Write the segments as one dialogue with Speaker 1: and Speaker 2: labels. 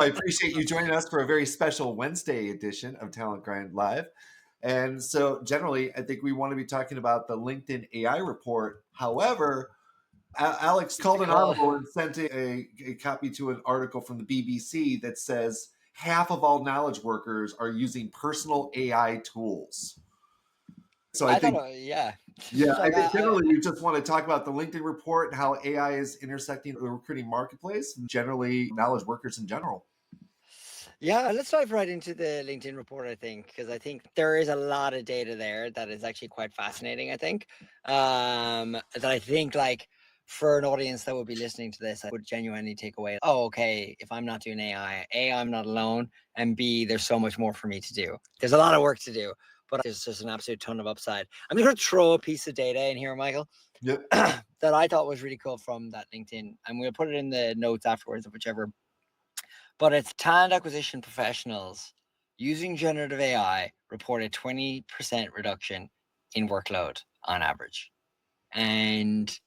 Speaker 1: I appreciate you joining us for a very special Wednesday edition of Talent Grind Live. And so, generally, I think we want to be talking about the LinkedIn AI report. However, Alex called an
Speaker 2: Typical.
Speaker 1: audible and sent a copy to an article from the BBC that says half of all knowledge workers are using personal AI tools. So I
Speaker 2: I thought,
Speaker 1: think,
Speaker 2: yeah.
Speaker 1: yeah, I
Speaker 2: Like
Speaker 1: think generally we just want to talk about the LinkedIn report and how AI is intersecting the recruiting marketplace and generally knowledge workers in general.
Speaker 2: yeah, let's dive right into the LinkedIn report, I think, because I think there is a lot of data there that is actually quite fascinating, I think. That I think like for an audience that would be listening to this, I would genuinely take away, oh, okay, if I'm not doing AI, A, I'm not alone, and B, there's so much more for me to do. There's a lot of work to do, but there's just an absolute ton of upside. I'm just gonna throw a piece of data in here, Michael,
Speaker 1: Yep.
Speaker 2: that I thought was really cool from that LinkedIn. I'm gonna put it in the notes afterwards of whichever, but it's talent acquisition professionals using generative AI reported 20% reduction in workload on average. And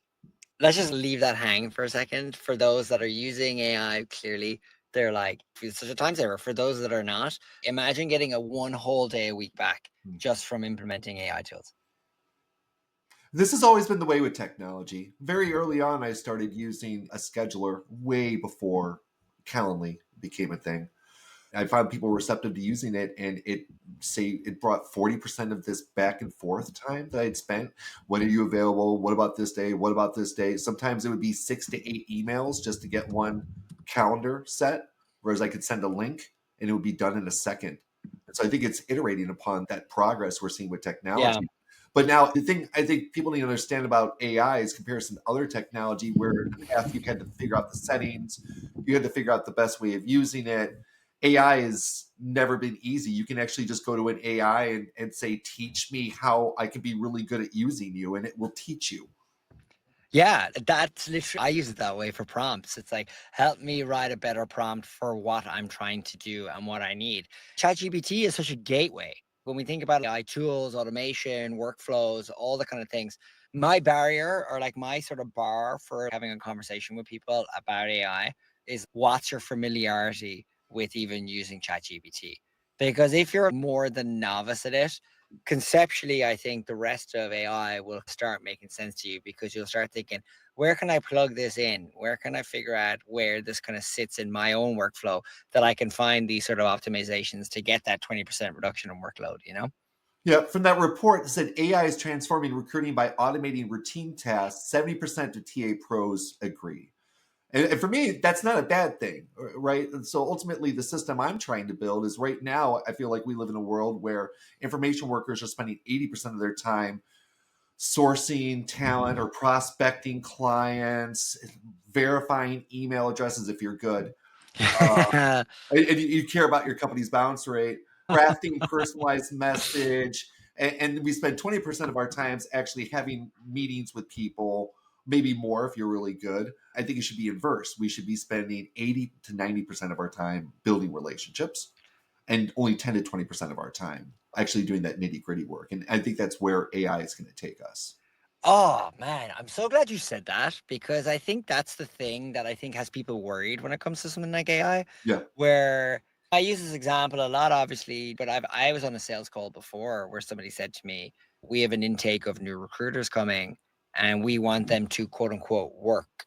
Speaker 2: let's just leave that hang for a second. For those that are using AI, clearly they're like, it's such a time saver. For those that are not, imagine getting a one whole day a week back just from implementing AI tools.
Speaker 1: This has always been the way with technology. Very early on, I started using a scheduler way before Calendly became a thing. I found people receptive to using it, and it brought 40% of this back and forth time that I'd spent. When are you available? What about this day? What about this day? Sometimes it would be 6 to 8 emails just to get one calendar set, whereas I could send a link and it would be done in a second. And so I think it's iterating upon that progress we're seeing with
Speaker 2: Yeah.
Speaker 1: technology. But now the thing I think people need to understand about AI is comparison to other technology, where in the past you had to figure out the settings, you had to figure out the best way of using it. AI has never been easy. You can actually just go to an AI and say, teach me how I can be really good at using you, and it will teach you.
Speaker 2: Yeah, that's literally, I use it that way for prompts. It's like, help me write a better prompt for what I'm trying to do and what I need. ChatGPT is such a gateway. When we think about AI tools, automation, workflows, all the kind of things, my barrier or like my sort of bar for having a conversation with people about AI is what's your familiarity with even using ChatGPT? Because if you're more than novice at it, conceptually, I think the rest of AI will start making sense to you because you'll start thinking, where can I plug this in? Where can I figure out where this kind of sits in my own workflow that I can find these sort of optimizations to get that 20% reduction in workload, you know?
Speaker 1: Yeah, from that report, it said AI is transforming recruiting by automating routine tasks. 70% of TA pros agree. And for me, that's not a bad thing, right? And so ultimately, the system I'm trying to build is right now, I feel like we live in a world where information workers are spending 80% of their time sourcing talent or prospecting clients, verifying email addresses if you're good. Uh, and you care about your company's bounce rate, crafting personalized message, and we spend 20% of our times actually having meetings with people, maybe more if you're really good. I think it should be inverse. We should be spending 80 to 90% of our time building relationships and only 10 to 20% of our time actually doing that nitty gritty work. And I think that's where AI is going to take us.
Speaker 2: Oh man, I'm so glad you said that because I think that's the thing that I think has people worried when it comes to something like AI,
Speaker 1: Yeah.
Speaker 2: where I use this example a lot, obviously, but I was on a sales call before where somebody said to me, we have an intake of new recruiters coming and we want them to quote unquote work.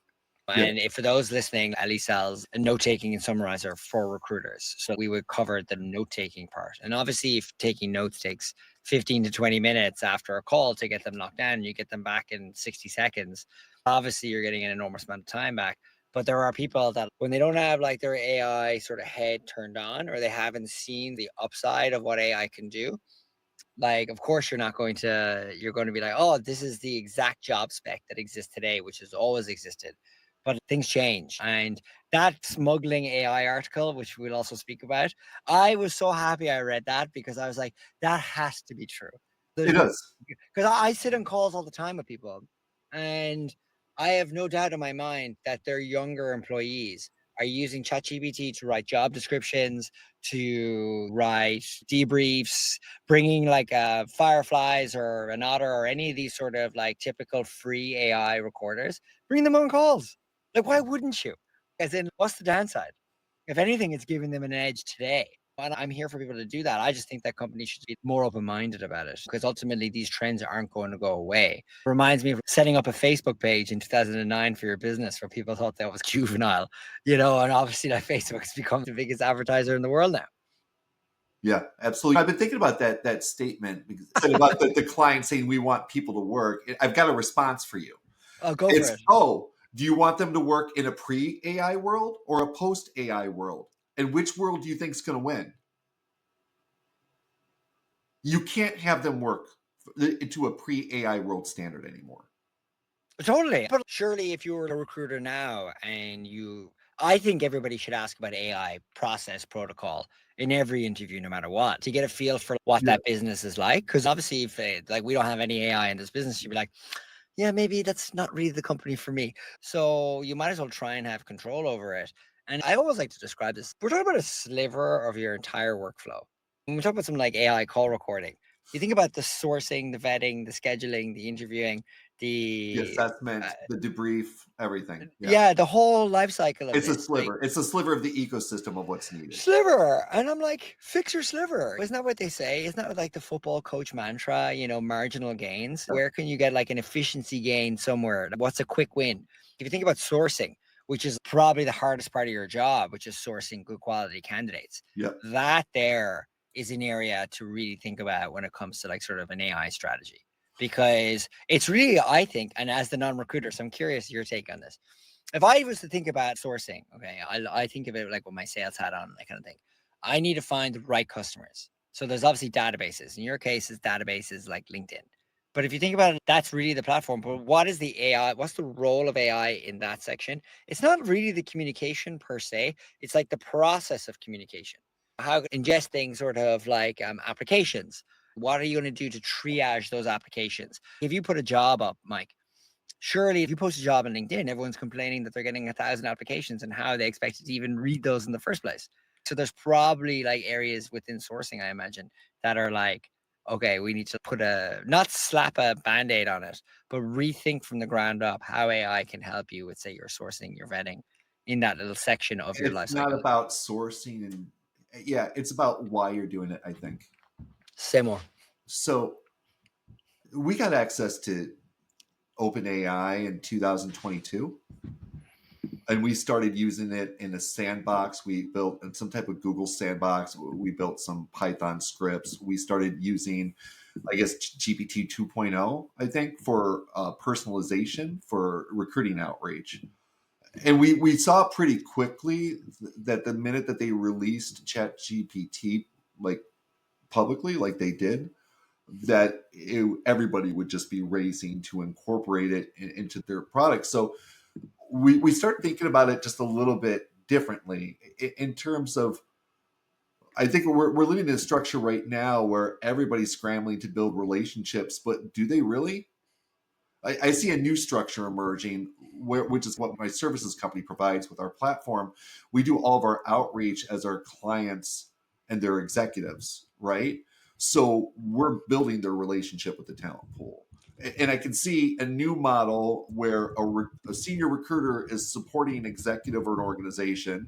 Speaker 1: Yeah.
Speaker 2: And if for those listening, Ellie sells a note taking and summarizer for recruiters. So we would cover the note taking part. And obviously, if taking notes takes 15 to 20 minutes after a call to get them locked down, you get them back in 60 seconds. Obviously, you're getting an enormous amount of time back. But there are people that when they don't have like their AI sort of head turned on or they haven't seen the upside of what AI can do, like of course you're going to be like, oh, this is the exact job spec that exists today, which has always existed. But things change. And that smuggling AI article, which we'll also speak about, I was so happy I read that because I was like, that has to be true.
Speaker 1: It
Speaker 2: There's no,
Speaker 1: does.
Speaker 2: because I sit on calls all the time with people, and I have no doubt in my mind that their younger employees are using ChatGPT to write job descriptions, to write debriefs, bringing like Fireflies or an Otter or any of these sort of like typical free AI recorders, bring them on calls. Like, why wouldn't you? As in, what's the downside? If anything, it's giving them an edge today. And I'm here for people to do that. I just think that companies should be more open-minded about it because ultimately these trends aren't going to go away. Reminds me of setting up a Facebook page in 2009 for your business where people thought that was juvenile, and obviously that Facebook has become the biggest advertiser in the world now.
Speaker 1: Yeah, absolutely. I've been thinking about that statement because said about the client saying we want people to work. I've got a response for you.
Speaker 2: Oh, go for
Speaker 1: It's,
Speaker 2: it.
Speaker 1: oh, do you want them to work in a pre-AI world or a post-AI world? And which world do you think is going to win? You can't have them work into a pre-AI world standard anymore.
Speaker 2: Totally. But surely if you were a recruiter now I think everybody should ask about AI process protocol in every interview, no matter what, to get a feel for what
Speaker 1: Yeah.
Speaker 2: that business is like. Because obviously, if like we don't have any AI in this business, you'd be like, yeah, maybe that's not really the company for me. So you might as well try and have control over it. And I always like to describe this. We're talking about a sliver of your entire workflow. When we talk about something like AI call recording, you think about the sourcing, the vetting, the scheduling, the interviewing,
Speaker 1: The
Speaker 2: the
Speaker 1: assessment, the debrief, everything. Yeah.
Speaker 2: yeah, the whole life cycle of
Speaker 1: It's a
Speaker 2: this. Like
Speaker 1: sliver. It's a sliver of the ecosystem of what's needed.
Speaker 2: sliver. And I'm like, fix your sliver. Isn't that what they say? Isn't that like the football coach mantra, marginal gains?
Speaker 1: Yeah.
Speaker 2: Where can you get like an efficiency gain somewhere? What's a quick win? If you think about sourcing, which is probably the hardest part of your job, which is sourcing good quality candidates,
Speaker 1: Yep.
Speaker 2: that there is an area to really think about when it comes to like sort of an AI strategy. Because it's really, I think, and as the non-recruiter, so I'm curious your take on this. If I was to think about sourcing, okay, I think of it like with my sales hat on, that kind of thing. I need to find the right customers. So there's obviously databases. In your case, it's databases like LinkedIn. But if you think about it, that's really the platform. But what is the AI? What's the role of AI in that section? It's not really the communication per se. It's like the process of communication. How ingesting sort of like applications. What are you going to do to triage those applications? If you put a job up, Mike, surely if you post a job on LinkedIn, everyone's complaining that they're getting 1,000 applications and how they expected to even read those in the first place. So there's probably like areas within sourcing, I imagine, that are like, okay, we need to not slap a band-aid on it, but rethink from the ground up how AI can help you with, say, your sourcing, your vetting in that little section of your
Speaker 1: It's
Speaker 2: life
Speaker 1: not
Speaker 2: cycle.
Speaker 1: about sourcing and yeah, it's about why you're doing it, I think.
Speaker 2: Say more.
Speaker 1: So we got access to OpenAI in 2022 and we started using it in a sandbox. We built in some type of Google sandbox. We built some Python scripts. We started using, I guess, GPT 2.0, I think, for personalization for recruiting outreach. And we saw pretty quickly that the minute that they released Chat GPT, like publicly, like they did, that everybody would just be racing to incorporate it into their products. So we start thinking about it just a little bit differently in terms of, I think we're living in a structure right now where everybody's scrambling to build relationships, but do they really? I see a new structure emerging, which is what my services company provides with our platform. We do all of our outreach as our clients and their executives, right? So we're building their relationship with the talent pool. And I can see a new model where a senior recruiter is supporting an executive or an organization.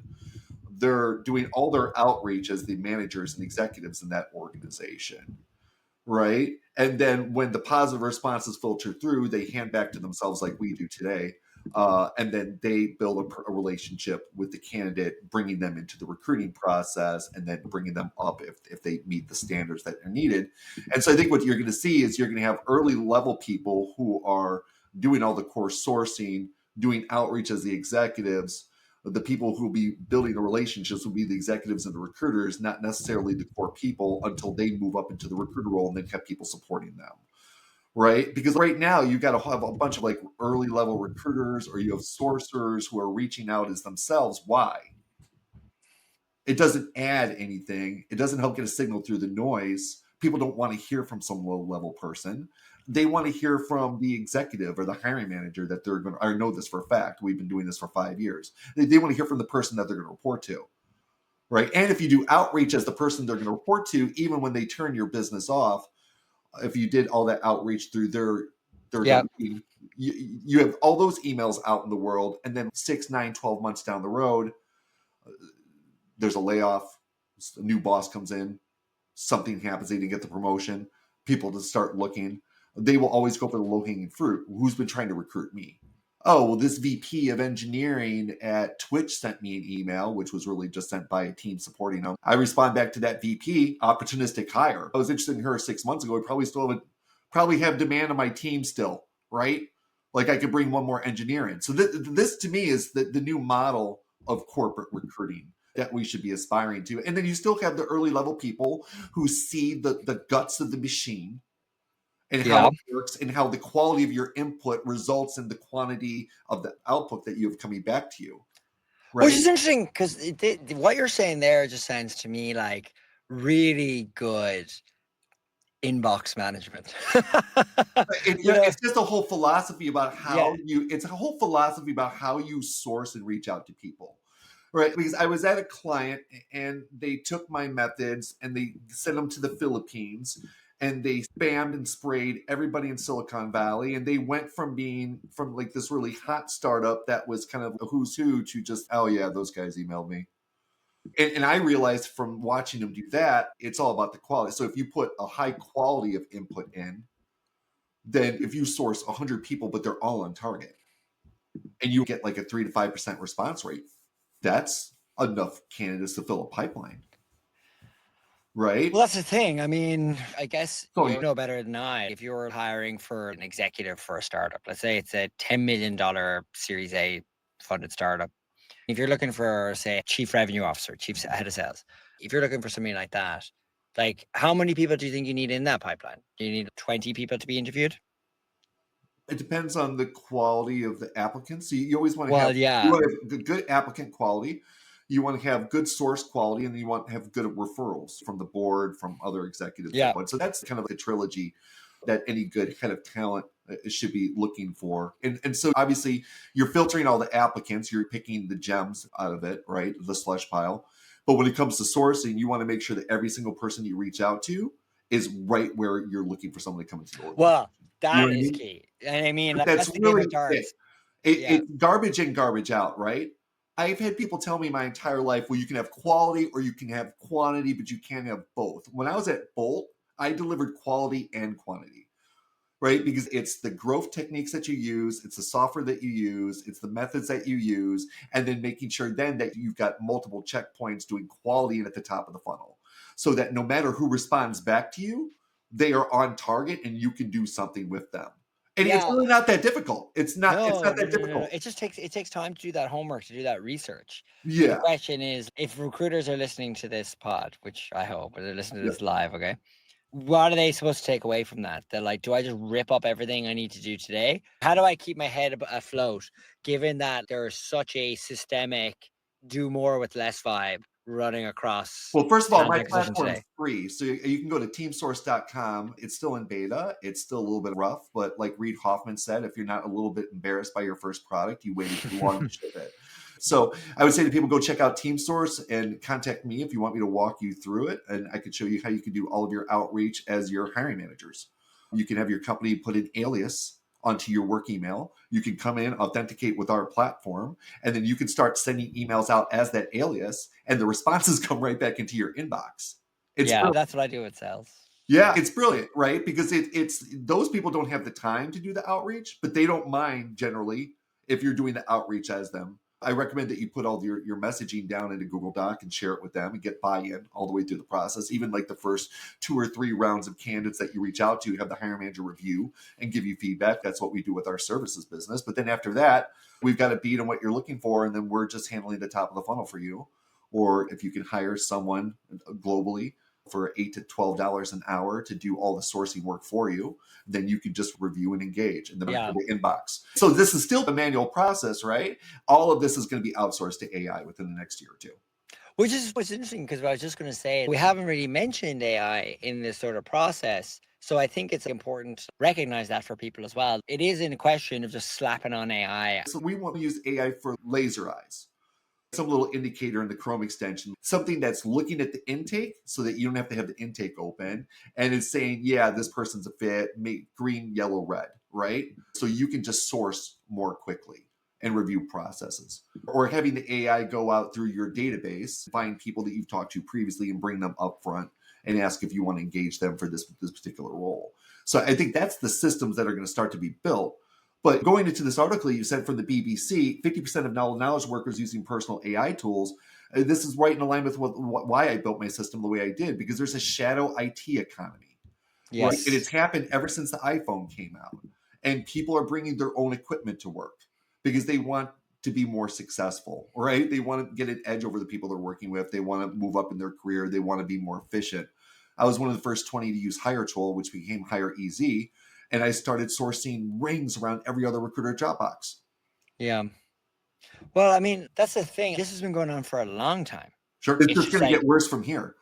Speaker 1: They're doing all their outreach as the managers and executives in that organization, right? And then when the positive responses filter through, they hand back to themselves like we do today. And then they build a relationship with the candidate, bringing them into the recruiting process and then bringing them up if they meet the standards that are needed. And so I think what you're going to see is you're going to have early level people who are doing all the core sourcing, doing outreach as the executives. The people who will be building the relationships will be the executives and the recruiters, not necessarily the core people until they move up into the recruiter role and then have people supporting them. Right? Because right now you got to have a bunch of like early level recruiters or you have sourcers who are reaching out as themselves. Why? It doesn't add anything. It doesn't help get a signal through the noise. People don't want to hear from some low level person. They want to hear from the executive or the hiring manager that they're going to, I know this for a fact. We've been doing this for 5 years. They want to hear from the person that they're going to report to. Right. And if you do outreach as the person they're going to report to, even when they turn your business off, if you did all that outreach through their
Speaker 2: Yeah.
Speaker 1: domain, you have all those emails out in the world. And then 6, 9, 12 months down the road, there's a layoff, a new boss comes in, something happens, they didn't get the promotion, people just start looking. They will always go for the low-hanging fruit. Who's been trying to recruit me? Oh, well, this VP of engineering at Twitch sent me an email, which was really just sent by a team supporting them. I respond back to that VP, opportunistic hire. I was interested in her 6 months ago. We probably have demand on my team still, right? Like I could bring one more engineer in. So this to me is the new model of corporate recruiting that we should be aspiring to. And then you still have the early level people who see the guts of the machine and how
Speaker 2: Yeah.
Speaker 1: it works and how the quality of your input results in the quantity of the output that you have coming back to you.
Speaker 2: Which
Speaker 1: Right?
Speaker 2: is interesting because what you're saying there just sounds to me like really good inbox management. You know,
Speaker 1: It's just a whole philosophy about
Speaker 2: yeah,
Speaker 1: it's a whole philosophy about how you source and reach out to people. Right. Because I was at a client and they took my methods and they sent them to the Philippines and they spammed and sprayed everybody in Silicon Valley. And they went from being from like this really hot startup that was kind of a who's who to just, oh yeah, those guys emailed me. And I realized from watching them do that, it's all about the quality. So if you put a high quality of input in, then if you source 100 people, but they're all on target and you get like a 3 to 5% response rate, that's enough candidates to fill a pipeline,
Speaker 2: well,
Speaker 1: right?
Speaker 2: that's the thing. I mean, I guess
Speaker 1: So
Speaker 2: you know better than I. If you're hiring for an executive for a startup, let's say it's a $10 million Series A funded startup. If you're looking for, say, chief revenue officer, chief head of sales, if you're looking for something like that, like how many people do you think you need in that pipeline? Do you need 20 people to be interviewed?
Speaker 1: it depends on the quality of the applicants. So you always want to have
Speaker 2: Well, yeah,
Speaker 1: good applicant quality. You want to have good source quality, and then you want to have good referrals from the board, from other executives.
Speaker 2: yeah,
Speaker 1: So that's kind of the trilogy that any good kind of talent should be looking for. And so obviously you're filtering all the applicants, you're picking the gems out of it, right? The slush pile. But when it comes to sourcing, you want to make sure that every single person you reach out to is right where you're looking for someone to come into the organization.
Speaker 2: well,
Speaker 1: You know
Speaker 2: that
Speaker 1: what I
Speaker 2: is
Speaker 1: mean?
Speaker 2: key. And I mean,
Speaker 1: But
Speaker 2: like,
Speaker 1: that's
Speaker 2: that's the game
Speaker 1: really
Speaker 2: of
Speaker 1: it.
Speaker 2: cards. Yeah.
Speaker 1: It's garbage in, garbage out, right? I've had people tell me my entire life, well, you can have quality or you can have quantity, but you can't have both. When I was at Bolt, I delivered quality and quantity, right? Because it's the growth techniques that you use, it's the software that you use, it's the methods that you use, and then making sure then that you've got multiple checkpoints doing quality at the top of the funnel so that no matter who responds back to you, they are on target and you can do something with them. And it's
Speaker 2: Yeah.
Speaker 1: really not that difficult. It's
Speaker 2: No,
Speaker 1: not
Speaker 2: no,
Speaker 1: that
Speaker 2: no, no, no.
Speaker 1: difficult.
Speaker 2: It takes time to do that homework, to do that research. The
Speaker 1: Yeah.
Speaker 2: question is, if recruiters are listening to this pod, which I hope, or they're listening to
Speaker 1: Yeah.
Speaker 2: this live, okay? What are they supposed to take away from that? They're like, do I just rip up everything I need to do today? How do I keep my head afloat, given that there's such a systemic do more with less vibe running across
Speaker 1: Well, first of all,
Speaker 2: talent
Speaker 1: my
Speaker 2: acquisition
Speaker 1: platform's
Speaker 2: today?
Speaker 1: free. So you can go to teamsource.com. It's still in beta. It's still a little bit rough, but like Reid Hoffman said, if you're not a little bit embarrassed by your first product, you waited too long to ship it. So I would say to people, go check out TeamSource and contact me if you want me to walk you through it. And I could show you how you can do all of your outreach as your hiring managers. You can have your company put an alias onto your work email. You can come in, authenticate with our platform, and then you can start sending emails out as that alias, and the responses come right back into your inbox. It's
Speaker 2: Yeah,
Speaker 1: brilliant.
Speaker 2: that's what I do with sales.
Speaker 1: Yeah, it's brilliant, right? Because it's those people don't have the time to do the outreach, but they don't mind generally if you're doing the outreach as them. I recommend that you put all your messaging down in a Google Doc and share it with them and get buy-in all the way through the process. Even like the first 2 or 3 rounds of candidates that you reach out to, have the hiring manager review and give you feedback. That's what we do with our services business. But then after that, we've got a beat on what you're looking for, and then we're just handling the top of the funnel for you. Or if you can hire someone globally for $8 to $12 an hour to do all the sourcing work for you, then you can just review and engage and then
Speaker 2: Yeah.
Speaker 1: the inbox. So this is still a manual process, right? All of this is going to be outsourced to AI within the next year or two.
Speaker 2: Which is what's interesting because I was just going to say we haven't really mentioned AI in this sort of process. So I think it's important to recognize that for people as well. It is in a question of just slapping on AI.
Speaker 1: So we want to use AI for laser eyes. Some little indicator in the Chrome extension, something that's looking at the intake so that you don't have to have the intake open and it's saying, yeah, this person's a fit, green, yellow, red, right? So you can just source more quickly. and review processes, or having the AI go out through your database, find people that you've talked to previously and bring them up front and ask if you want to engage them for this particular role. So I think that's the systems that are going to start to be built. But going into this article you said from the BBC, 50% of knowledge workers using personal AI tools. This is right in alignment with why I built my system the way I did, because there's a shadow IT economy, right? And it's
Speaker 2: Yes.
Speaker 1: happened ever since the iPhone came out. And people are bringing their own equipment to work because they want to be more successful, right? They want to get an edge over the people they're working with. They want to move up in their career. They want to be more efficient. I was one of the first 20 to use Hire Tool, which became Hire Easy. And I started sourcing rings around every other recruiter job box.
Speaker 2: Yeah. Well, I mean, that's the thing. This has been going on for a long time.
Speaker 1: Sure. It's
Speaker 2: It's
Speaker 1: just
Speaker 2: just
Speaker 1: going to
Speaker 2: like,
Speaker 1: get worse from here.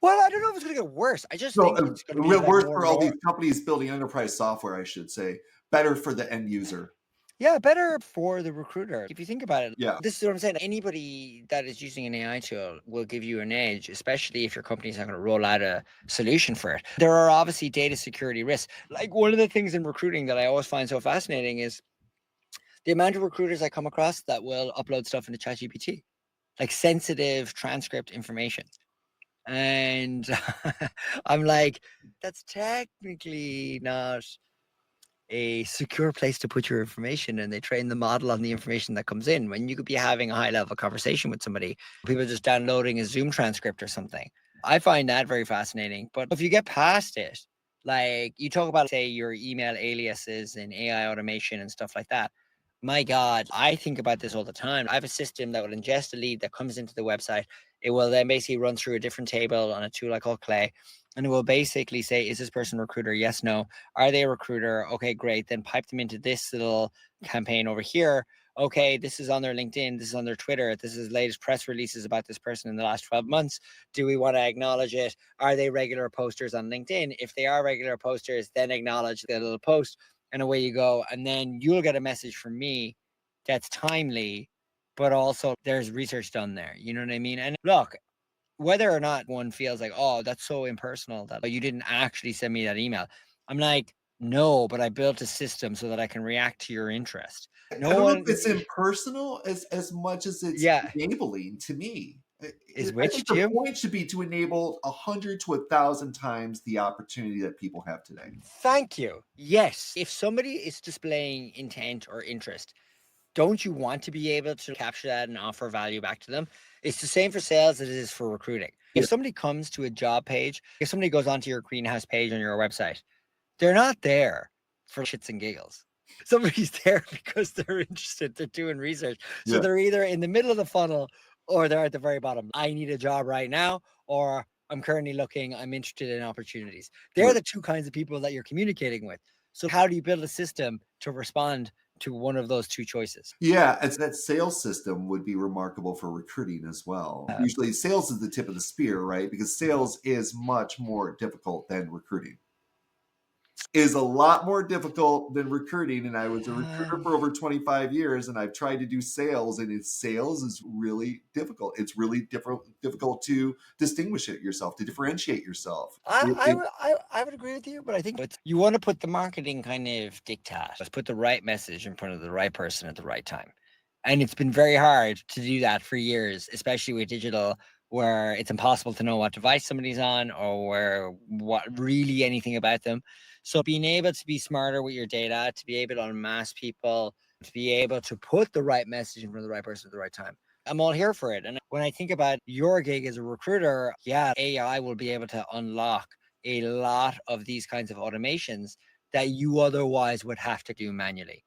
Speaker 2: well, I don't know if it's going to get worse. I just
Speaker 1: No,
Speaker 2: think it's going to be like
Speaker 1: worse
Speaker 2: more
Speaker 1: for
Speaker 2: and
Speaker 1: all
Speaker 2: more.
Speaker 1: these companies building enterprise software, I should say. Better for the end user.
Speaker 2: Yeah, better for the recruiter. If you think about it,
Speaker 1: Yeah.
Speaker 2: this is what I'm saying. Anybody that is using an AI tool will give you an edge, especially if your company's not going to roll out a solution for it. There are obviously data security risks. Like one of the things in recruiting that I always find so fascinating is the amount of recruiters I come across that will upload stuff into ChatGPT, like sensitive transcript information. And I'm like, that's technically not a secure place to put your information, and they train the model on the information that comes in when you could be having a high level conversation with somebody, people just downloading a Zoom transcript or something. I find that very fascinating. But if you get past it, like you talk about, say, your email aliases and AI automation and stuff like that. My God, I think about this all the time. I have a system that will ingest a lead that comes into the website. It will then basically run through a different table on a tool I call Clay. And it will basically say, is this person a recruiter? Yes, no. Are they a recruiter? Okay, great. Then pipe them into this little campaign over here. Okay, this is on their LinkedIn. This is on their Twitter. This is latest press releases about this person in the last 12 months. Do we want to acknowledge it? Are they regular posters on LinkedIn? If they are regular posters, then acknowledge the little post and away you go. And then you'll get a message from me that's timely, but also there's research done there. You know what I mean? And look, whether or not one feels like, oh, that's so impersonal that you didn't actually send me that email. I'm like, no, but I built a system so that I can react to your interest.
Speaker 1: I
Speaker 2: No
Speaker 1: don't know if
Speaker 2: one,
Speaker 1: it's impersonal as much as it's
Speaker 2: yeah,
Speaker 1: enabling to me.
Speaker 2: is
Speaker 1: I
Speaker 2: which
Speaker 1: think
Speaker 2: to
Speaker 1: the
Speaker 2: you?
Speaker 1: point should be to enable 100 to 1,000 times the opportunity that people have today.
Speaker 2: Thank you. Yes. If somebody is displaying intent or interest, don't you want to be able to capture that and offer value back to them? It's the same for sales as it is for recruiting.
Speaker 1: Yeah.
Speaker 2: If somebody comes to a job page, if somebody goes onto your greenhouse page on your website, they're not there for shits and giggles. Somebody's there because they're interested, they're doing research. So
Speaker 1: Yeah.
Speaker 2: they're either in the middle of the funnel or they're at the very bottom. I need a job right now, or I'm currently looking, I'm interested in opportunities. They're
Speaker 1: Right.
Speaker 2: the two kinds of people that you're communicating with. So how do you build a system to respond to one of those two choices?
Speaker 1: Yeah, it's that sales system would be remarkable for recruiting as well. Usually sales is the tip of the spear, right? Because sales is much more difficult than recruiting. Is a lot more difficult than recruiting, and I was a recruiter
Speaker 2: Um,
Speaker 1: for over 25 years, and I've tried to do sales, and sales is really difficult. It's really difficult to distinguish it yourself, to differentiate yourself.
Speaker 2: I would agree with you, but I think you want to put the marketing kind of diktat. Let's put the right message in front of the right person at the right time. And it's been very hard to do that for years, especially with digital, where it's impossible to know what device somebody's on or where what really anything about them. So being able to be smarter with your data, to be able to unmask people, to be able to put the right message in front of the right person at the right time. I'm all here for it. And when I think about your gig as a recruiter, yeah, AI will be able to unlock a lot of these kinds of automations that you otherwise would have to do manually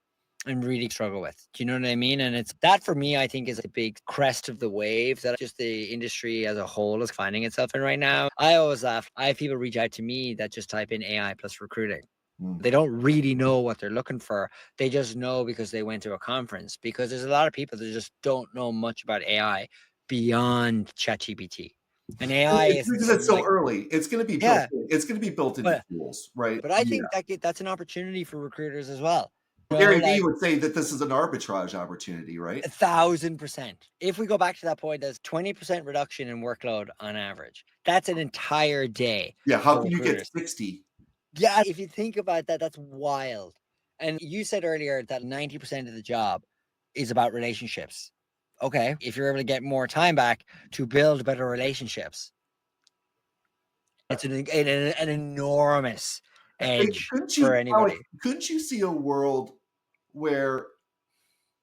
Speaker 2: and really struggle with. Do you know what I mean? And it's that for me, I think is a big crest of the wave that just the industry as a whole is finding itself in right now. I always laugh. I have people reach out to me that just type in AI plus recruiting.
Speaker 1: Mm.
Speaker 2: They don't really know what they're looking for. They just know because they went to a conference, because there's a lot of people that just don't know much about AI beyond ChatGPT. And AI
Speaker 1: It's
Speaker 2: isn't
Speaker 1: because it's
Speaker 2: something
Speaker 1: so
Speaker 2: like,
Speaker 1: early. It's going to be built
Speaker 2: yeah,
Speaker 1: in. It's going to be built into
Speaker 2: but
Speaker 1: tools, right?
Speaker 2: but I
Speaker 1: Yeah.
Speaker 2: think that's an opportunity for recruiters as well.
Speaker 1: Gary Vee
Speaker 2: Like
Speaker 1: would say that this is an arbitrage opportunity, right?
Speaker 2: 1,000%. If we go back to that point, there's 20% reduction in workload on average. That's an entire day
Speaker 1: Yeah, how
Speaker 2: for
Speaker 1: can you get
Speaker 2: recruiters.
Speaker 1: 60?
Speaker 2: Yeah, if you think about that, that's wild. And you said earlier that 90% of the job is about relationships. Okay, if you're able to get more time back to build better relationships, it's an enormous edge
Speaker 1: Couldn't you,
Speaker 2: for
Speaker 1: Alex,
Speaker 2: anybody.
Speaker 1: couldn't you see a world where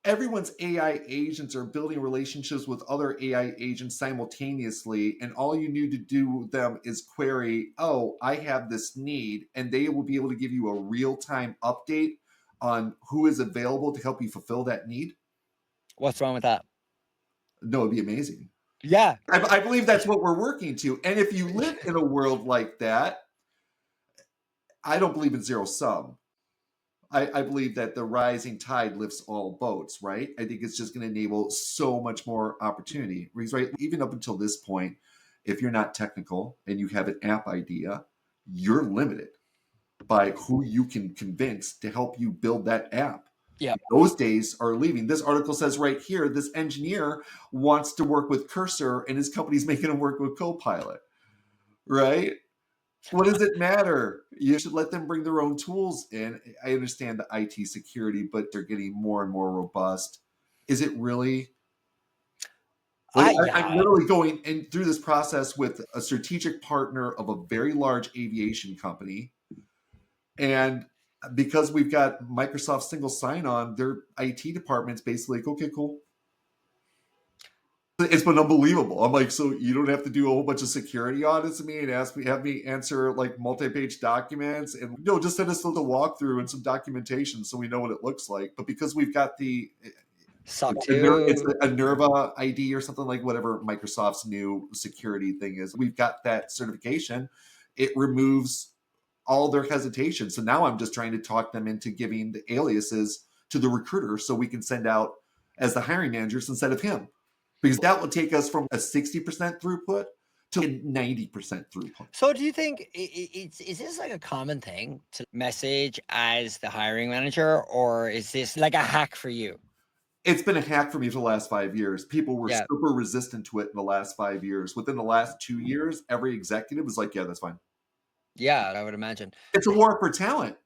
Speaker 1: everyone's AI agents are building relationships with other AI agents simultaneously, and all you need to do with them is query, oh, I have this need, and they will be able to give you a real-time update on who is available to help you fulfill that need?
Speaker 2: What's wrong with that?
Speaker 1: No, it'd be amazing.
Speaker 2: Yeah.
Speaker 1: I believe that's what we're working to. And if you live in a world like that, I don't believe in zero sum. I believe that the rising tide lifts all boats, right? I think it's just going to enable so much more opportunity. Because, right, even up until this point, if you're not technical and you have an app idea, you're limited by who you can convince to help you build that app.
Speaker 2: Yeah.
Speaker 1: Those days are leaving. This article says right here, this engineer wants to work with Cursor and his company's making him work with Copilot, right? What does it matter? You should let them bring their own tools in. I understand the IT security, but they're getting more and more robust. Is it really? Like, I'm
Speaker 2: Yeah.
Speaker 1: literally going in through this process with a strategic partner of a very large aviation company. And because we've got Microsoft single sign on, their IT department's basically like, okay, cool. It's been unbelievable. I'm like, so you don't have to do a whole bunch of security audits of me and have me answer like multi-page documents, and no, just send us the walkthrough and some documentation so we know what it looks like. But because we've got
Speaker 2: SOC
Speaker 1: it's
Speaker 2: 2.
Speaker 1: a NERVA ID or something, like whatever Microsoft's new security thing is, we've got that certification. It removes all their hesitation. So now I'm just trying to talk them into giving the aliases to the recruiter so we can send out as the hiring managers instead of him, because that will take us from a 60% throughput to a 90% throughput.
Speaker 2: So do you think is this like a common thing to message as the hiring manager, or is this like a hack for you?
Speaker 1: It's been a hack for me for the last 5 years. People were
Speaker 2: Yeah.
Speaker 1: super resistant to it in the last 5 years. Within the last 2 years, every executive was like, yeah, that's fine.
Speaker 2: Yeah, I would imagine.
Speaker 1: It's a war for talent.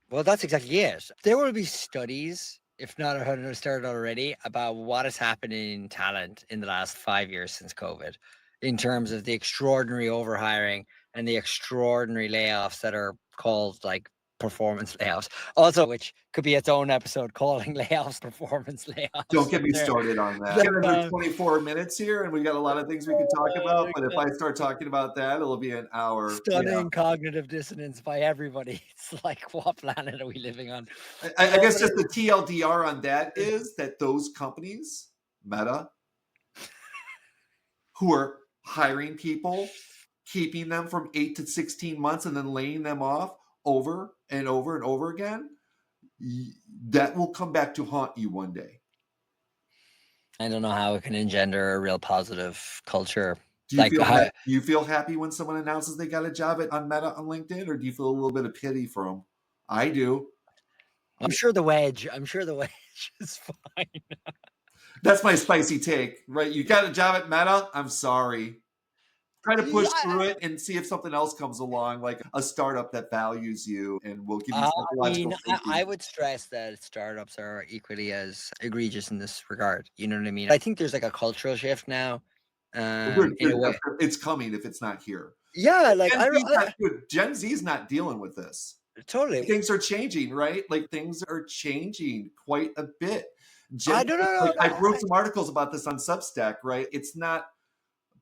Speaker 2: Well, that's exactly it. There will be studies, if not started already, about what has happened in talent in the last 5 years since COVID, in terms of the extraordinary overhiring and the extraordinary layoffs that are called like performance layoffs. Also, which could be its own episode, calling layoffs performance
Speaker 1: Don't
Speaker 2: layoffs.
Speaker 1: get me started on that. We're under 24 minutes here, and we got a lot of things we could talk about. But if I start talking about that, it'll be an hour. Yeah.
Speaker 2: Stunning cognitive dissonance by everybody. It's like, what planet are we living on?
Speaker 1: I
Speaker 2: No,
Speaker 1: guess
Speaker 2: but
Speaker 1: just the TLDR on that is that those companies, Meta, who are hiring people, keeping them from 8 to 16 months, and then laying them off over and over and over again, that will come back to haunt you one day.
Speaker 2: I don't know how it can engender a real positive culture.
Speaker 1: Do you
Speaker 2: Like,
Speaker 1: do you feel happy when someone announces they got a job on Meta on LinkedIn, or do you feel a little bit of pity for them? I do.
Speaker 2: I'm sure the wedge is fine.
Speaker 1: That's my spicy take, right? You got a job at Meta? I'm sorry. Try to push
Speaker 2: Yeah,
Speaker 1: through it and see if something else comes along, like a startup that values you and will give you
Speaker 2: I
Speaker 1: psychological
Speaker 2: mean,
Speaker 1: safety.
Speaker 2: I would stress that startups are equally as egregious in this regard. You know what I mean? I think there's like a cultural shift now, in a way.
Speaker 1: It's coming if it's not here.
Speaker 2: Yeah, like
Speaker 1: Gen Z is not dealing with this.
Speaker 2: totally.
Speaker 1: Things are changing, right? Like things are changing quite a bit.
Speaker 2: I
Speaker 1: Gen
Speaker 2: don't
Speaker 1: Z,
Speaker 2: know.
Speaker 1: like I wrote some articles about this on Substack, right? It's not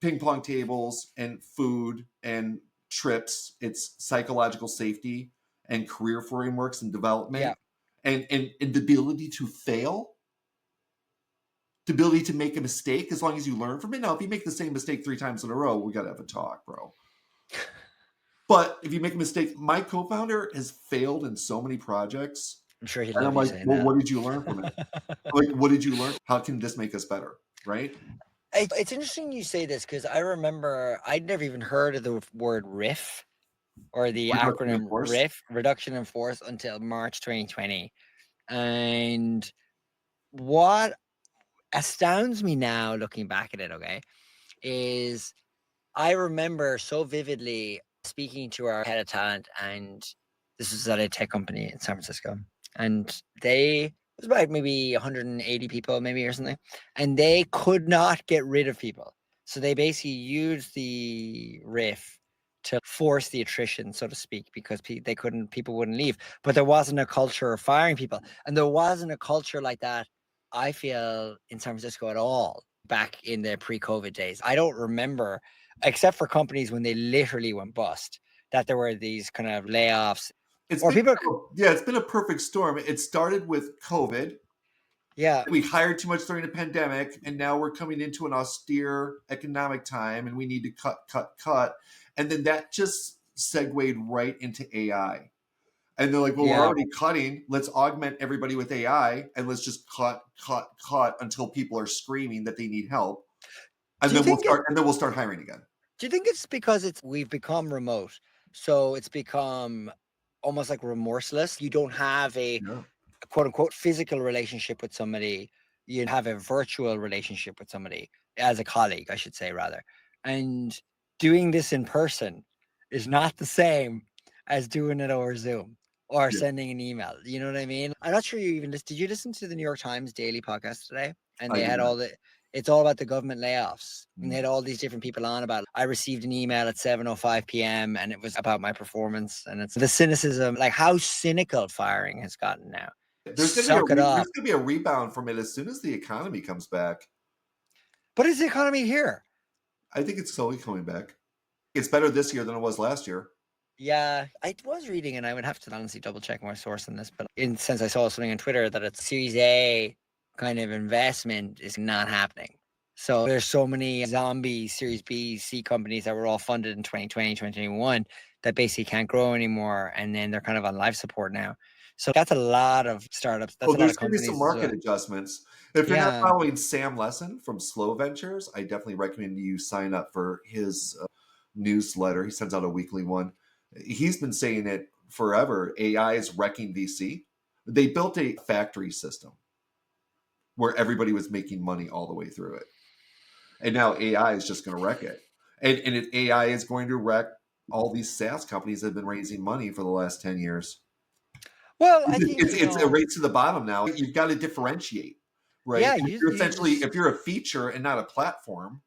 Speaker 1: ping pong tables and food and trips. It's psychological safety and career frameworks and
Speaker 2: Yeah.
Speaker 1: development and the ability to fail, the ability to make a mistake as long as you learn from it. Now, if you make the same mistake 3 times in a row, we got to have a talk, bro. But if you make a mistake, my co-founder has failed in so many projects.
Speaker 2: I'm sure he'd
Speaker 1: And I'm
Speaker 2: love you
Speaker 1: like,
Speaker 2: saying
Speaker 1: well,
Speaker 2: that.
Speaker 1: what did you learn from it? Like, what did you learn? How can this make us better? Right?
Speaker 2: It's interesting you say this because I remember I'd never even heard of the word RIF or the
Speaker 1: Reduction in
Speaker 2: acronym
Speaker 1: force.
Speaker 2: RIF, reduction in force, until March 2020. And what astounds me now looking back at it, okay, is I remember so vividly speaking to our head of talent, and this was at a tech company in San Francisco, and they was about maybe 180 people, maybe or something, and they could not get rid of people. So they basically used the riff to force the attrition, so to speak, because they couldn't, people wouldn't leave. But there wasn't a culture of firing people, and there wasn't a culture like that, I feel, in San Francisco at all back in the pre-COVID days. I don't remember, except for companies when they literally went bust, that there were these kind of layoffs
Speaker 1: It's
Speaker 2: or
Speaker 1: been
Speaker 2: people.
Speaker 1: yeah, it's been a perfect storm. It started with COVID.
Speaker 2: Yeah.
Speaker 1: We hired too much during the pandemic, and now we're coming into an austere economic time, and we need to cut. And then that just segued right into AI. And they're like, well, we're
Speaker 2: Yeah.
Speaker 1: already cutting. Let's augment everybody with AI and let's just cut until people are screaming that they need help. And
Speaker 2: Do you
Speaker 1: then
Speaker 2: think it
Speaker 1: we'll start hiring again.
Speaker 2: do you think it's because we've become remote, so it's become almost like remorseless? You don't have
Speaker 1: Yeah.
Speaker 2: a quote unquote physical relationship with somebody. You have a virtual relationship with somebody as a colleague, I should say, rather. And doing this in person is not the same as doing it over Zoom or
Speaker 1: Yeah.
Speaker 2: sending an email. You know what I mean? I'm not sure you even did you listen to the New York Times daily podcast today? And
Speaker 1: I
Speaker 2: they
Speaker 1: did
Speaker 2: had
Speaker 1: not.
Speaker 2: it's all about the government layoffs. And they
Speaker 1: Mm.
Speaker 2: had all these different people on about, I received an email at 7:05 p.m. and it was about my performance. And it's the cynicism, like how cynical firing has gotten now. Suck it up.
Speaker 1: There's gonna be a rebound from it as soon as the economy comes back.
Speaker 2: But is the economy here?
Speaker 1: I think it's slowly coming back. It's better this year than it was last year.
Speaker 2: Yeah, I was reading, and I would have to honestly double check my source on this, but in since I saw something on Twitter that it's Series A kind of investment is not happening. So there's so many zombie Series B, C companies that were all funded in 2020, 2021 that basically can't grow anymore, and then they're kind of on life support now. So that's a lot of startups. That's
Speaker 1: Oh,
Speaker 2: a lot of
Speaker 1: there's gonna be some
Speaker 2: companies as
Speaker 1: market
Speaker 2: well.
Speaker 1: adjustments. If you're not
Speaker 2: Yeah.
Speaker 1: following Sam Lesson from Slow Ventures, I definitely recommend you sign up for his newsletter. He sends out a weekly one. He's been saying it forever. AI is wrecking VC. They built a factory system where everybody was making money all the way through it. And now AI is just going to wreck it. AI is going to wreck all these SaaS companies that have been raising money for the last 10 years.
Speaker 2: Well, I think,
Speaker 1: It's a race to the bottom now. You've got to differentiate, right?
Speaker 2: yeah,
Speaker 1: And if you're
Speaker 2: you
Speaker 1: essentially,
Speaker 2: just
Speaker 1: if you're a feature and not a platform,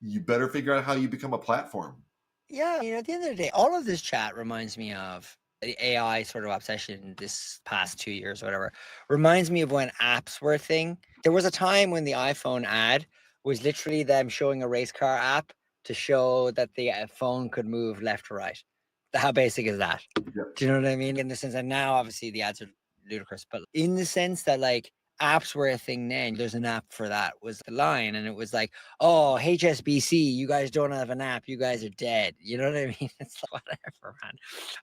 Speaker 1: you better figure out how you become a platform.
Speaker 2: Yeah, at the end of the day, all of this chat reminds me of the AI sort of obsession this past 2 years or whatever. Reminds me of when apps were a thing. There was a time when the iPhone ad was literally them showing a race car app to show that the phone could move left to right. How basic is that?
Speaker 1: Yep.
Speaker 2: Do you know what I mean? In the sense that now, obviously, the ads are ludicrous, but in the sense that like apps were a thing then, there's an app for that was the line, and it was like, oh, HSBC, you guys don't have an app, you guys are dead. You know what I mean? It's like, whatever, man.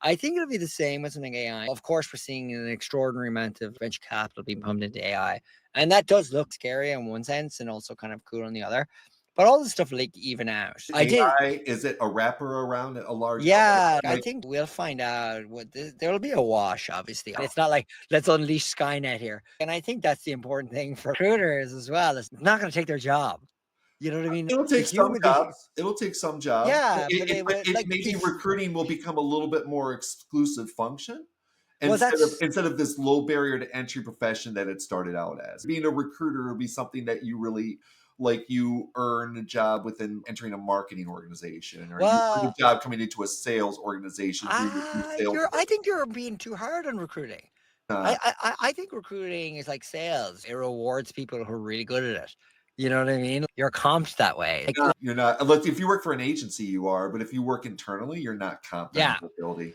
Speaker 2: I think it'll be the same with something AI. Of course, we're seeing an extraordinary amount of venture capital being pumped into AI. And that does look scary in one sense and also kind of cool on the other. But all this stuff like even out. I did.
Speaker 1: AI, is it a wrapper around a large
Speaker 2: Yeah, I
Speaker 1: like
Speaker 2: think we'll find out what there'll be a wash, obviously. It's not like let's unleash Skynet here. And I think that's the important thing for recruiters as well. It's not going to take their job. You know what I mean?
Speaker 1: it'll
Speaker 2: The
Speaker 1: take some
Speaker 2: human,
Speaker 1: jobs. It'll take some jobs.
Speaker 2: yeah, but they
Speaker 1: But
Speaker 2: would
Speaker 1: it
Speaker 2: like
Speaker 1: maybe
Speaker 2: if
Speaker 1: recruiting will become a little bit more exclusive function
Speaker 2: well, that's
Speaker 1: instead of this low barrier to entry profession that it started out as. Being a recruiter will be something that you really like you earn a job within entering a marketing organization or you earn a
Speaker 2: well,
Speaker 1: job coming into a sales organization through sales.
Speaker 2: I think you're being too hard on recruiting.
Speaker 1: Uh,
Speaker 2: I think recruiting is like sales. It rewards people who are really good at it. You know what I mean? You're comped that way.
Speaker 1: you're not unless if you work for an agency you are, but if you work internally, you're not comp that
Speaker 2: Yeah,
Speaker 1: ability.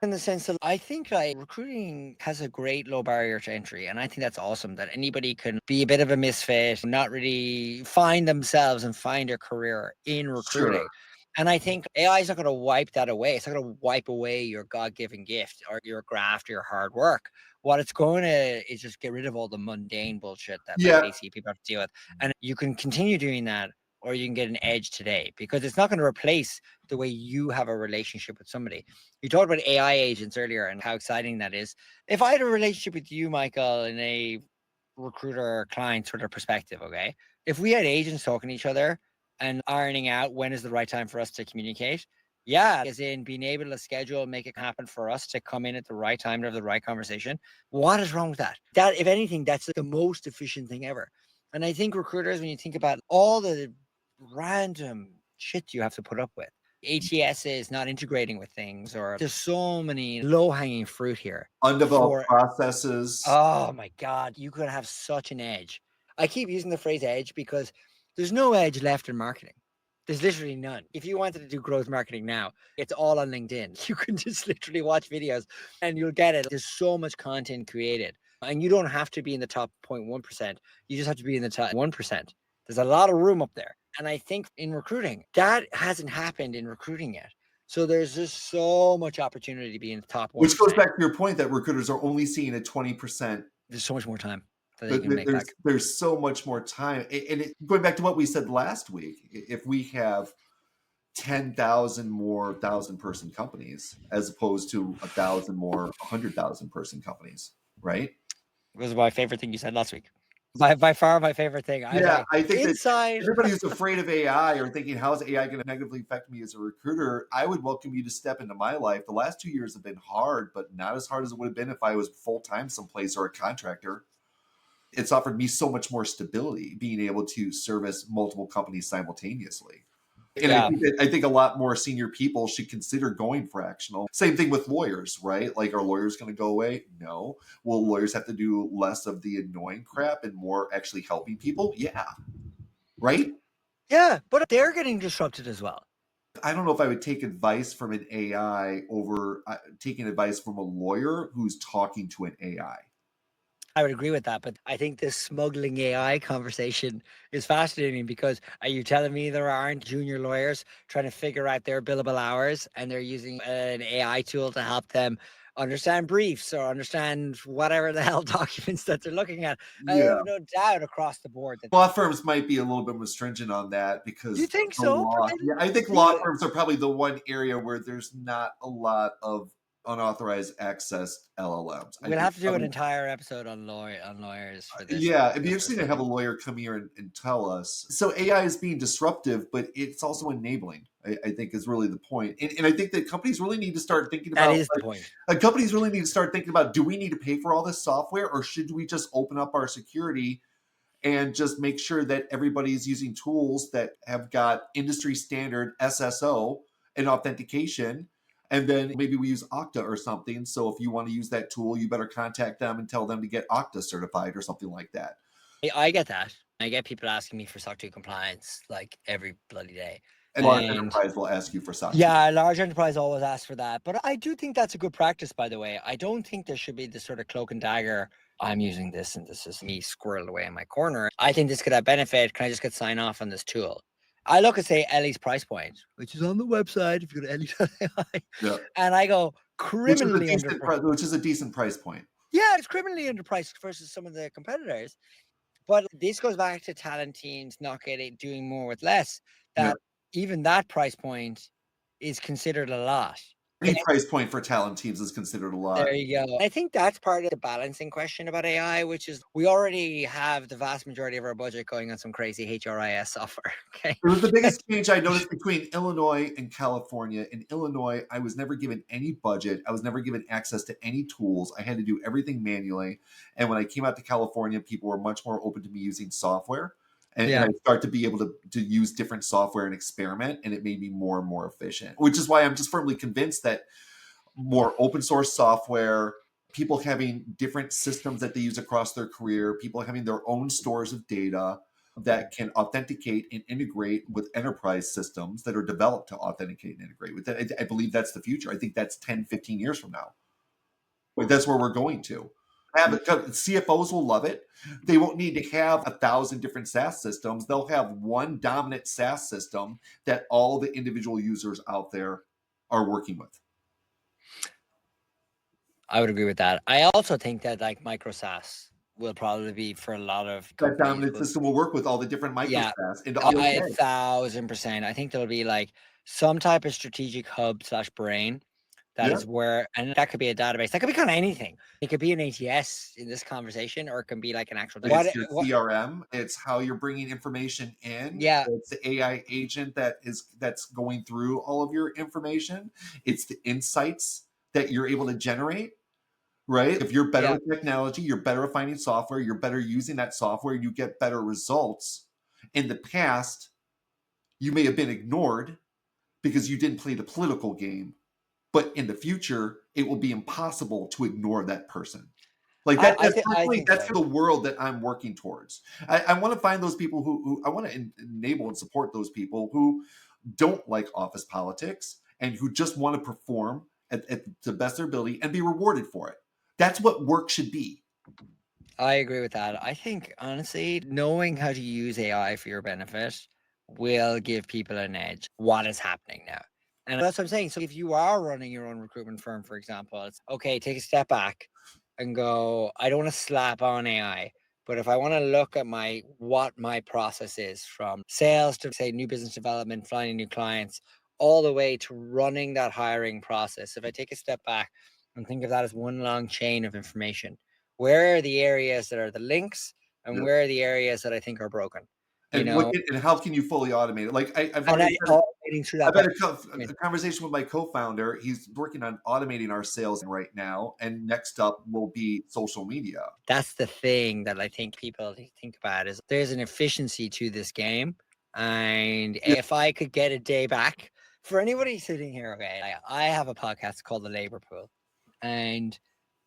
Speaker 2: in the sense that I think like recruiting has a great low barrier to entry, and I think that's awesome that anybody can be a bit of a misfit, not really find themselves and find their career in
Speaker 1: Sure.
Speaker 2: recruiting. And I think AI is not going to wipe that away. It's not going to wipe away your God-given gift or your graft or your hard work. What it's going to is just get rid of all the mundane bullshit that like
Speaker 1: Yeah.
Speaker 2: basically people have to deal with, and you can continue doing that, or you can get an edge today because it's not going to replace the way you have a relationship with somebody. You talked about AI agents earlier and how exciting that is. If I had a relationship with you, Michael, in a recruiter client sort of perspective, okay, if we had agents talking to each other and ironing out when is the right time for us to communicate, Yeah, as in being able to schedule, make it happen for us to come in at the right time to have the right conversation. What is wrong with that? That, if anything, that's the most efficient thing ever. And I think recruiters, when you think about all the random shit you have to put up with, ATS is not integrating with things, or there's so many low hanging fruit here
Speaker 1: Undeveloped
Speaker 2: for,
Speaker 1: processes.
Speaker 2: oh my God, you could have such an edge. I keep using the phrase edge because there's no edge left in marketing. There's literally none. If you wanted to do growth marketing now, it's all on LinkedIn. You can just literally watch videos and you'll get it. There's so much content created, and you don't have to be in the top 0.1%. You just have to be in the top 1%. There's a lot of room up there. And I think in recruiting, that hasn't happened in recruiting yet. So there's just so much opportunity to be in the top
Speaker 1: Which goes
Speaker 2: 1%.
Speaker 1: back to your point that recruiters are only seeing a 20%.
Speaker 2: There's so much more time that they
Speaker 1: But
Speaker 2: can make back.
Speaker 1: there's so much more time, and going back to what we said last week, if we have 10,000 more 1,000-person companies as opposed to 1,000 more 100,000-person companies, right?
Speaker 2: It was my favorite thing you said last week. By far my favorite thing. I was
Speaker 1: Yeah,
Speaker 2: like,
Speaker 1: I think that
Speaker 2: inside.
Speaker 1: everybody who's afraid of AI or thinking, how is AI going to negatively affect me as a recruiter? I would welcome you to step into my life. The last 2 years have been hard, but not as hard as it would have been if I was full time someplace or a contractor. It's offered me so much more stability being able to service multiple companies simultaneously. And
Speaker 2: Yeah.
Speaker 1: I think a lot more senior people should consider going fractional. Same thing with lawyers, right? Like, are lawyers going to go away? No. Will lawyers have to do less of the annoying crap and more actually helping people? Yeah. Right?
Speaker 2: Yeah, but they're getting disrupted as well.
Speaker 1: I don't know if I would take advice from an AI over taking advice from a lawyer who's talking to an AI.
Speaker 2: I would agree with that, but I think this smuggling AI conversation is fascinating because are you telling me there aren't junior lawyers trying to figure out their billable hours and they're using an AI tool to help them understand briefs or understand whatever the hell documents that they're looking at? I have
Speaker 1: Yeah.
Speaker 2: no doubt across the board that.
Speaker 1: Law firms might be a little bit more stringent on that
Speaker 2: Do you
Speaker 1: because
Speaker 2: think
Speaker 1: the
Speaker 2: so?
Speaker 1: law. Yeah, I think law
Speaker 2: Really?
Speaker 1: firms are probably the one area where there's not a lot of unauthorized access LLMs. I
Speaker 2: We'll
Speaker 1: think
Speaker 2: have to do an
Speaker 1: probably.
Speaker 2: entire episode on lawyers for this
Speaker 1: Yeah, it'd be
Speaker 2: just for a
Speaker 1: interesting to have a
Speaker 2: second.
Speaker 1: lawyer come here and tell us. So AI is being disruptive, but it's also enabling. I think is really the point, and I think that companies really need to start thinking
Speaker 2: That
Speaker 1: about
Speaker 2: is the point.
Speaker 1: companies really need to start thinking about: do we need to pay for all this software, or should we just open up our security and just make sure that everybody's using tools that have got industry standard SSO and authentication? And then maybe we use Okta or something. So if you want to use that tool, you better contact them and tell them to get Okta certified or something like that.
Speaker 2: I get that. I get people asking me for SOC 2 compliance like every bloody day.
Speaker 1: And large
Speaker 2: And
Speaker 1: enterprise will ask you for SOC 2.
Speaker 2: yeah, large enterprise always asks for that. But I do think that's a good practice, by the way. I don't think there should be this sort of cloak and dagger. I'm using this and this is me squirreled away in my corner. I think this could have benefit. Can I just get sign off on this tool? I look at, say, Ellie's price point, which is on the website if you go to ellie.ai,
Speaker 1: Yeah.
Speaker 2: and I go criminally
Speaker 1: Which is a decent price point.
Speaker 2: yeah, it's criminally underpriced versus some of the competitors. But this goes back to talent teams not getting doing more with less.
Speaker 1: Yeah.
Speaker 2: That even that price point is considered a lot.
Speaker 1: Any price point for talent teams is considered a
Speaker 2: There
Speaker 1: lot.
Speaker 2: you go. I think that's part of the balancing question about AI, which is we already have the vast majority of our budget going on some crazy HRIS software. Okay.
Speaker 1: It was the biggest change I noticed between Illinois and California. In Illinois, I was never given any budget. I was never given access to any tools. I had to do everything manually. And when I came out to California, people were much more open to me using software. And
Speaker 2: Yeah.
Speaker 1: I start to be able to use different software and experiment, and it made me more and more efficient, which is why I'm just firmly convinced that more open source software, people having different systems that they use across their career, people having their own stores of data that can authenticate and integrate with enterprise systems that are developed to authenticate and integrate with that. I believe that's the future. I think that's 10, 15 years from now. That's where we're going to. CFOs will love it. They won't need to have 1,000 different SaaS systems. They'll have one dominant SaaS system that all the individual users out there are working with.
Speaker 2: I would agree with that. I also think that like micro SaaS will probably be for a lot of
Speaker 1: That
Speaker 2: companies.
Speaker 1: dominant system will work with all the different micro
Speaker 2: Yeah,
Speaker 1: SaaS and all
Speaker 2: I
Speaker 1: okay.
Speaker 2: 1,000%. I think there'll be like some type of strategic hub slash brain That is where, and that could be a database. That could be kind of anything. It could be an ATS in this conversation, or it can be like an actual.
Speaker 1: It's your CRM. It's how you're bringing information in.
Speaker 2: Yeah,
Speaker 1: It's the AI agent that's going through all of your information. It's the insights that you're able to generate, right? If you're better
Speaker 2: yeah.
Speaker 1: with technology, you're better at finding software, you're better using that software, you get better results. In the past, you may have been ignored because you didn't play the political game, but in the future, it will be impossible to ignore that person. Like that, that's
Speaker 2: I
Speaker 1: personally,
Speaker 2: think
Speaker 1: that's
Speaker 2: so.
Speaker 1: the world that I'm working towards. I want to find those people who I want to enable and support those people who don't like office politics and who just want to perform at the best of their ability and be rewarded for it. That's what work should be.
Speaker 2: I agree with that. I think honestly, knowing how to use AI for your benefit will give people an edge. What is happening now? And that's what I'm saying. So if you are running your own recruitment firm, for example, it's okay, take a step back and go, I don't want to slap on AI, but if I want to look at what my process is from sales to say new business development, finding new clients, all the way to running that hiring process. If I take a step back and think of that as one long chain of information, where are the areas that are the links and
Speaker 1: Yep.
Speaker 2: where are the areas that I think are broken? You
Speaker 1: And look
Speaker 2: know,
Speaker 1: at and how can you fully automate it? Like I've
Speaker 2: and
Speaker 1: already
Speaker 2: I
Speaker 1: said,
Speaker 2: automating through that
Speaker 1: I've had
Speaker 2: process.
Speaker 1: a conversation with my co-founder. He's working on automating our sales right now, and next up will be social media.
Speaker 2: That's the thing that I think people think about is there's an efficiency to this game. And
Speaker 1: Yeah,
Speaker 2: if I could get a day back for anybody sitting here, okay, I have a podcast called The Labor Pool. And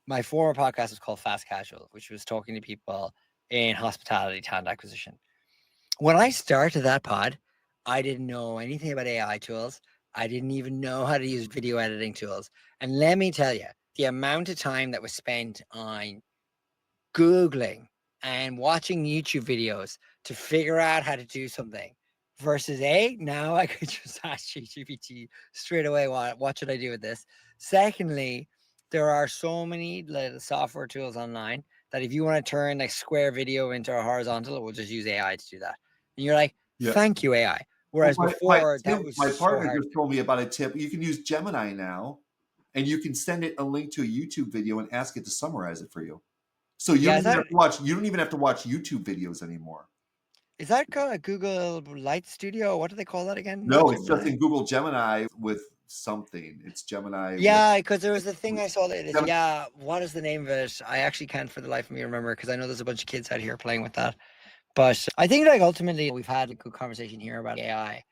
Speaker 2: my former podcast was called Fast Casual, which was talking to people in hospitality, talent acquisition. When I started that pod, I didn't know anything about AI tools. I didn't even know how to use video editing tools. And let me tell you, the amount of time that was spent on Googling and watching YouTube videos to figure out how to do something versus now I could just ask ChatGPT straight away, what should I do with this? Secondly, there are so many software tools online that if you want to turn like square video into a horizontal, it will just use AI to do that. And you're like,
Speaker 1: yeah.
Speaker 2: thank you, AI.
Speaker 1: Well,
Speaker 2: Whereas before, that
Speaker 1: Tim,
Speaker 2: was
Speaker 1: my
Speaker 2: so
Speaker 1: partner
Speaker 2: hard.
Speaker 1: just told me about a tip. You can use Gemini now, and you can send it a link to a YouTube video and ask it to summarize it for you. So you
Speaker 2: Yeah,
Speaker 1: don't even have to watch. You don't even have to watch YouTube videos anymore.
Speaker 2: is that called a Google Light Studio? What do they call that again? Not
Speaker 1: No, it's just
Speaker 2: Gemini.
Speaker 1: in Google Gemini with something. It's Gemini with.
Speaker 2: Yeah, because there was a thing I saw that is,
Speaker 1: Gemini,
Speaker 2: yeah, what is the name of it? I actually can't for the life of me remember because I know there's a bunch of kids out here playing with that. But I think like ultimately we've had a good conversation here about AI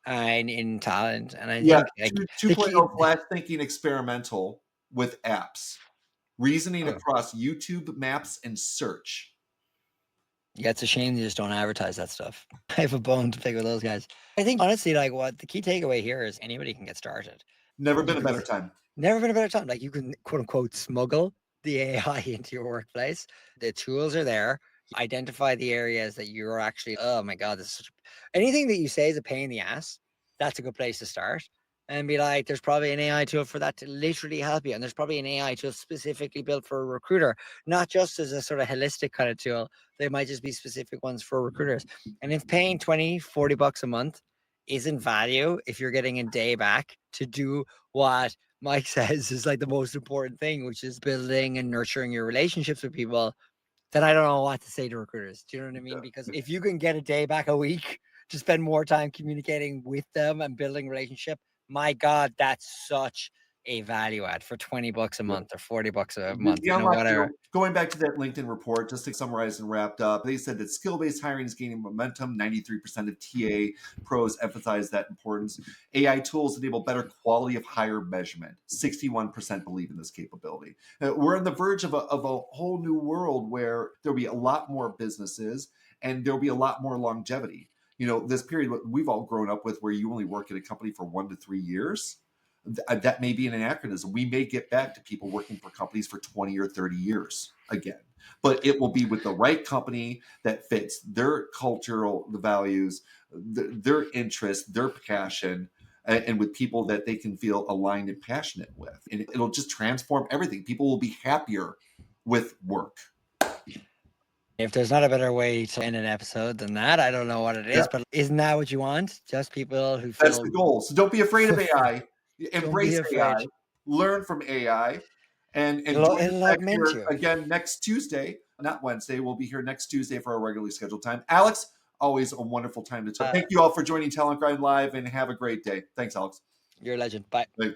Speaker 2: and in talent. And I
Speaker 1: yeah,
Speaker 2: think like
Speaker 1: 2.0 flash thinking experimental with apps, reasoning
Speaker 2: oh,
Speaker 1: across YouTube, maps, and search.
Speaker 2: yeah, it's a shame they just don't advertise that stuff. I have a bone to pick with those guys. I think honestly, like what the key takeaway here is anybody can get started.
Speaker 1: Never
Speaker 2: You
Speaker 1: been a
Speaker 2: can
Speaker 1: better time.
Speaker 2: never been a better time. Like you can quote unquote smuggle the AI into your workplace. The tools are there. Identify the areas that you're actually, oh my God, this is such anything that you say is a pain in the ass. That's a good place to start. And be like, there's probably an AI tool for that to literally help you. And there's probably an AI tool specifically built for a recruiter, not just as a sort of holistic kind of tool. They might just be specific ones for recruiters. And if paying 20, 40 bucks a month isn't value, if you're getting a day back to do what Mike says is like the most important thing, which is building and nurturing your relationships with people, then I don't know what to say to recruiters. Do you know what I mean? Because if you can get a day back a week to spend more time communicating with them and building relationship, my God, that's such a value add for 20 bucks a
Speaker 1: Yeah.
Speaker 2: month or 40 bucks a
Speaker 1: The,
Speaker 2: month,
Speaker 1: the unlock,
Speaker 2: whatever.
Speaker 1: going back to that LinkedIn report, just to summarize and wrapped up, they said that skill-based hiring is gaining momentum. 93% of TA pros emphasize that importance. AI tools enable better quality of hire measurement. 61% believe in this capability. We're on the verge of a whole new world where there'll be a lot more businesses and there'll be a lot more longevity. This period we've all grown up with where you only work at a company for 1 to 3 years, that may be an anachronism. We may get back to people working for companies for 20 or 30 years again, but it will be with the right company that fits their cultural values, their interests, their passion, and with people that they can feel aligned and passionate with. And it'll just transform everything. People will be happier with work.
Speaker 2: If there's not a better way to end an episode than that, I don't know what it
Speaker 1: Yeah,
Speaker 2: is, but isn't that what you want? Just people who
Speaker 1: that's the
Speaker 2: feel
Speaker 1: goal. So don't be afraid of AI.
Speaker 2: don't be
Speaker 1: Embrace
Speaker 2: afraid.
Speaker 1: AI. learn from AI, and join us
Speaker 2: It'll
Speaker 1: back
Speaker 2: augment
Speaker 1: here
Speaker 2: you.
Speaker 1: again next Tuesday, not Wednesday. We'll be here next Tuesday for our regularly scheduled time. Alex, always a wonderful time to talk.
Speaker 2: Uh,
Speaker 1: Thank you all for joining Talent Grind Live, and have a great day. Thanks, Alex.
Speaker 2: you're a legend. Bye.
Speaker 1: Bye.